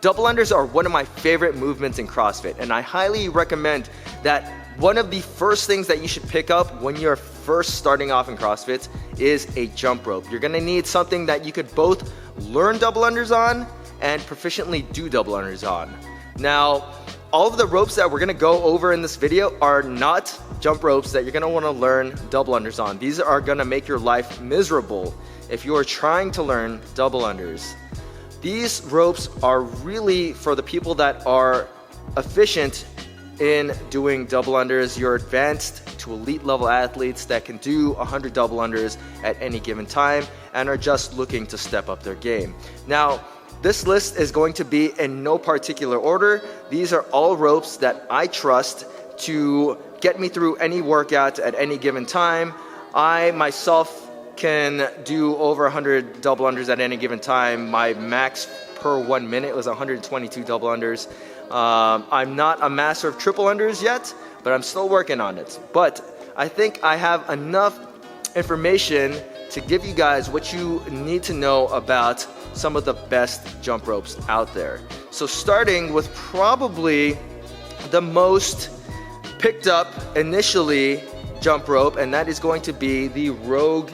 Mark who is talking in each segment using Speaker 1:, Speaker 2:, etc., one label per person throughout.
Speaker 1: Double unders are one of my favorite movements in CrossFit, and I highly recommend that one of the first things that you should pick up when you're first starting off in CrossFit is a jump rope. You're gonna need something that you could both learn double unders on and proficiently do double unders on. Now, all of the ropes that we're gonna go over in this video are not jump ropes that you're gonna wanna learn double unders on. These are gonna make your life miserable if you are trying to learn double unders. These ropes are really for the people that are efficient in doing double unders. You're advanced to elite level athletes that can do 100 double unders at any given time and are just looking to step up their game. Now, this list is going to be in no particular order. These are all ropes that I trust to get me through any workout at any given time. I myself can do over 100 double unders at any given time. My max per 1 minute was 122 double unders. I'm not a master of triple unders yet, but I'm still working on it. But I think I have enough information to give you guys what you need to know about some of the best jump ropes out there. So starting with probably the most picked up initially jump rope, and that is going to be the Rogue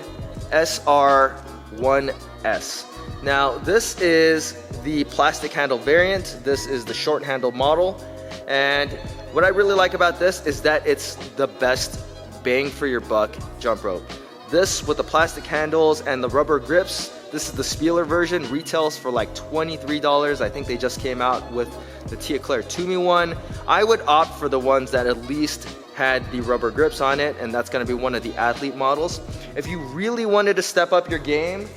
Speaker 1: SR1S. Now, this is the plastic handle variant. This is the short handle model. And what I really like about this is that it's the best bang for your buck jump rope. This with the plastic handles and the rubber grips, this is the Spieler version, retails for like $23. I think they just came out with the Tia Claire Toomey one. I would opt for the ones that at least had the rubber grips on it, and that's gonna be one of the athlete models. If you really wanted to step up your game,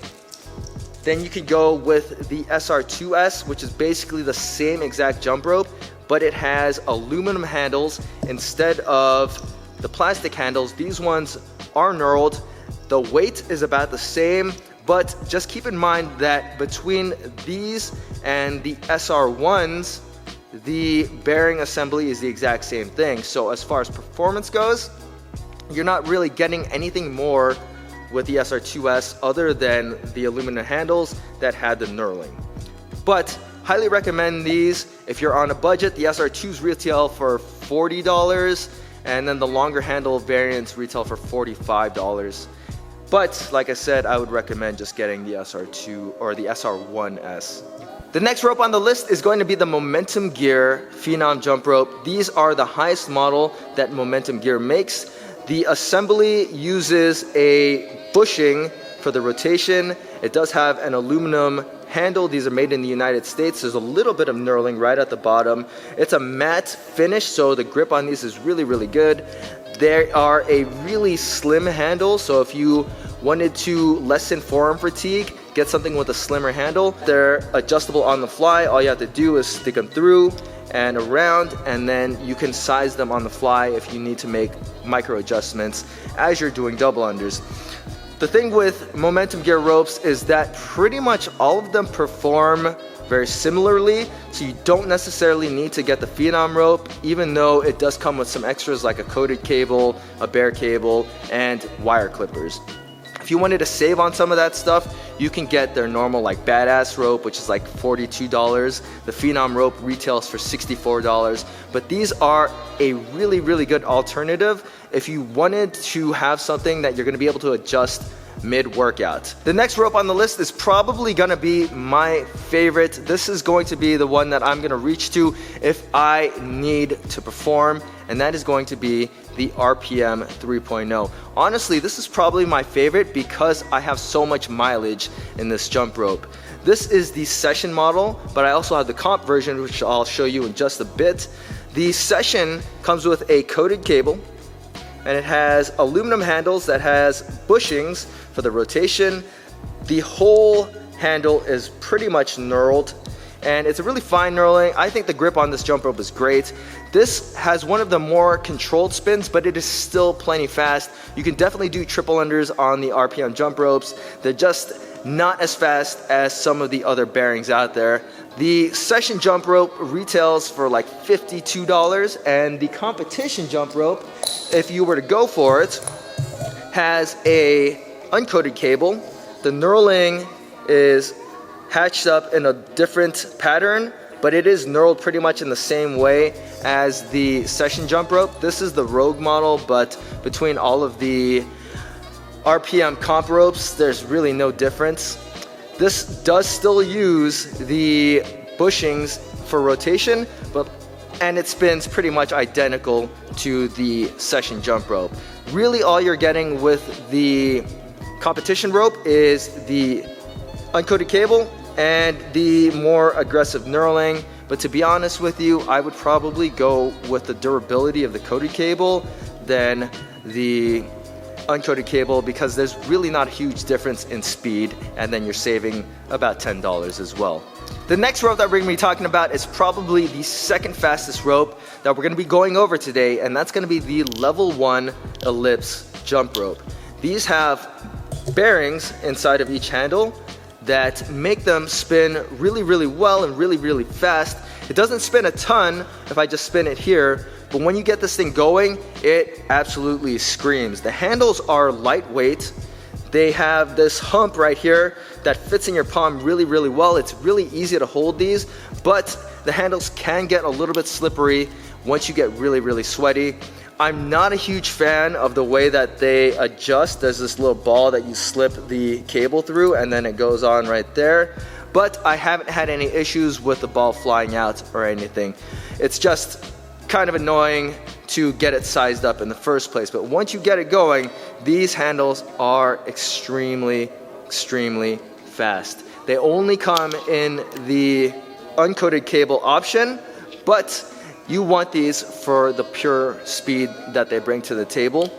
Speaker 1: then you could go with the SR2S, which is basically the same exact jump rope, but it has aluminum handles instead of the plastic handles. These ones are knurled. The weight is about the same, but just keep in mind that between these and the SR1s, the bearing assembly is the exact same thing. So as far as performance goes, you're not really getting anything more with the SR2S other than the aluminum handles that had the knurling. But highly recommend these if you're on a budget. The SR2s retail for $40, and then the longer handle variants retail for $45. But like I said, I would recommend just getting the SR2 or the SR1S. The next rope on the list is going to be the Momentum Gear Phenom Jump Rope. These are the highest model that Momentum Gear makes. The assembly uses a bushing for the rotation. It does have an aluminum handle. These are made in the United States. There's a little bit of knurling right at the bottom. It's a matte finish, so the grip on these is really, really good. They are a really slim handle, so if you wanted to lessen forearm fatigue, get something with a slimmer handle. They're adjustable on the fly. All you have to do is stick them through and around, and then you can size them on the fly if you need to make micro adjustments as you're doing double unders. The thing with Momentum Gear ropes is that pretty much all of them perform very similarly, so you don't necessarily need to get the Phenom rope, even though it does come with some extras like a coated cable, a bare cable, and wire clippers. If you wanted to save on some of that stuff, you can get their normal like badass rope, which is like $42. The Phenom rope retails for $64, but these are a really, really good alternative if you wanted to have something that you're gonna be able to adjust mid-workout. The next rope on the list is probably gonna be my favorite. This is going to be the one that I'm gonna reach to if I need to perform, and that is going to be the RPM 3.0. Honestly, this is probably my favorite because I have so much mileage in this jump rope. This is the Session model, but I also have the comp version, which I'll show you in just a bit. The Session comes with a coated cable, and it has aluminum handles that has bushings for the rotation. The whole handle is pretty much knurled, and it's a really fine knurling. I think the grip on this jump rope is great. This has one of the more controlled spins, but it is still plenty fast. You can definitely do triple unders on the RPM jump ropes. They're just not as fast as some of the other bearings out there. The Session jump rope retails for like $52, and the competition jump rope, if you were to go for it, has a uncoated cable. The knurling is hatched up in a different pattern, but it is knurled pretty much in the same way as the session jump rope. This is the Rogue model, but between all of the RPM comp ropes, there's really no difference. This does still use the bushings for rotation, and it spins pretty much identical to the session jump rope. Really all you're getting with the competition rope is the uncoated cable and the more aggressive knurling. But to be honest with you, I would probably go with the durability of the coated cable than the uncoated cable, because there's really not a huge difference in speed, and then you're saving about $10 as well. The next rope that we're going to be talking about is probably the second fastest rope that we're going to be going over today, and that's going to be the level 1 Ellipse jump rope. These have bearings inside of each handle that make them spin really well and really fast. It doesn't spin a ton if I just spin it here, but when you get this thing going, it absolutely screams. The handles are lightweight. They have this hump right here that fits in your palm really well. It's really easy to hold these, but the handles can get a little bit slippery once you get really sweaty. I'm not a huge fan of the way that they adjust. There's this little ball that you slip the cable through and then it goes on right there. But I haven't had any issues with the ball flying out or anything. It's just kind of annoying to get it sized up in the first place. But once you get it going, these handles are extremely fast. They only come in the uncoated cable option, but you want these for the pure speed that they bring to the table.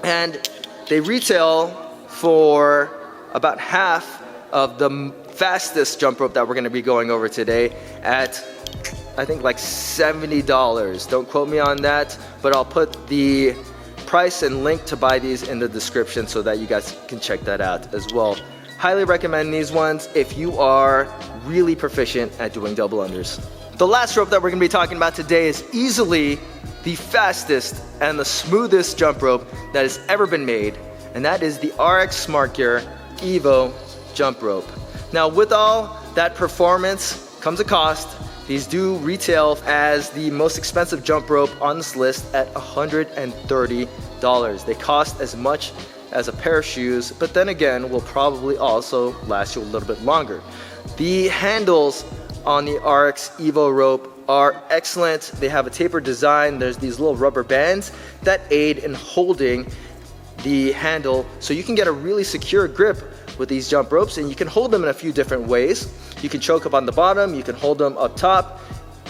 Speaker 1: And they retail for about half of the fastest jump rope that we're going to be going over today at, I think, like $70. Don't quote me on that, but I'll put the price and link to buy these in the description so that you guys can check that out as well. Highly recommend these ones if you are really proficient at doing double unders. The last rope that we're going to be talking about today is easily the fastest and the smoothest jump rope that has ever been made, and that is the RX Smart Gear Evo jump rope. Now, with all that performance comes a cost. These do retail as the most expensive jump rope on this list at $130. They cost as much as a pair of shoes, but then again will probably also last you a little bit longer. The handles on the RX Evo rope are excellent. They have a tapered design. There's these little rubber bands that aid in holding the handle, so you can get a really secure grip with these jump ropes, and you can hold them in a few different ways. You can choke up on the bottom, you can hold them up top.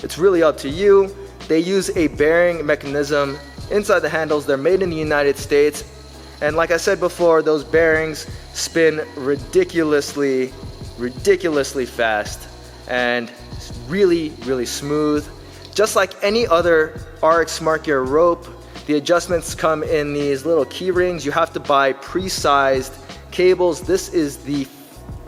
Speaker 1: It's really up to you. They use a bearing mechanism inside the handles. They're made in the United States, and like I said before, those bearings spin ridiculously fast and really smooth. Just like any other RX Smart Gear rope, the adjustments come in these little key rings. You have to buy pre-sized cables. This is the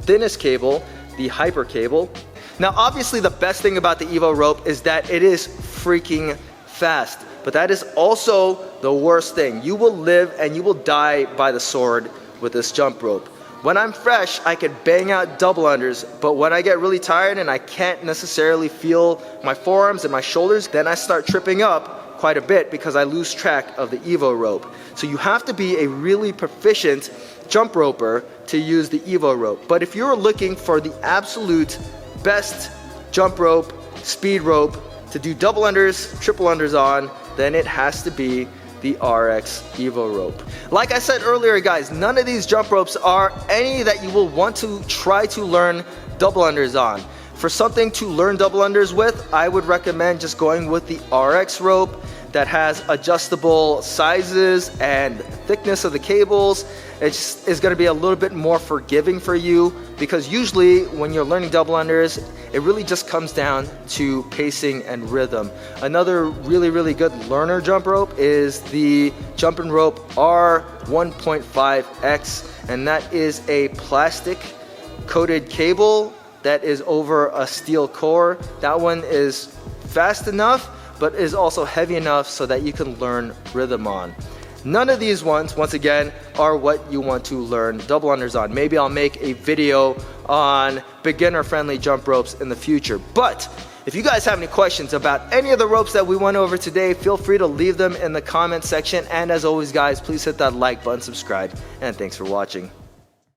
Speaker 1: thinnest cable, the hyper cable. Now, obviously the best thing about the Evo rope is that it is freaking fast, but that is also the worst thing. You will live and you will die by the sword with this jump rope. When I'm fresh, I can bang out double unders, but when I get really tired and I can't necessarily feel my forearms and my shoulders, then I start tripping up quite a bit because I lose track of the Evo rope. So you have to be a really proficient jump roper to use the Evo rope. But if you're looking for the absolute best jump rope, speed rope to do double unders, triple unders on, then it has to be the RX Evo rope. Like I said earlier, guys, none of these jump ropes are any that you will want to try to learn double unders on. For something to learn double unders with, I would recommend just going with the RX rope that has adjustable sizes and thickness of the cables. It is going to be a little bit more forgiving for you, because usually when you're learning double unders, it really just comes down to pacing and rhythm. Another really good learner jump rope is the jumping rope R1.5X, and that is a plastic coated cable that is over a steel core. That one is fast enough, but is also heavy enough so that you can learn rhythm on. None of these ones, once again, are what you want to learn double unders on. Maybe I'll make a video on beginner-friendly jump ropes in the future. But if you guys have any questions about any of the ropes that we went over today, feel free to leave them in the comment section. And as always, guys, please hit that like button, subscribe, and thanks for watching.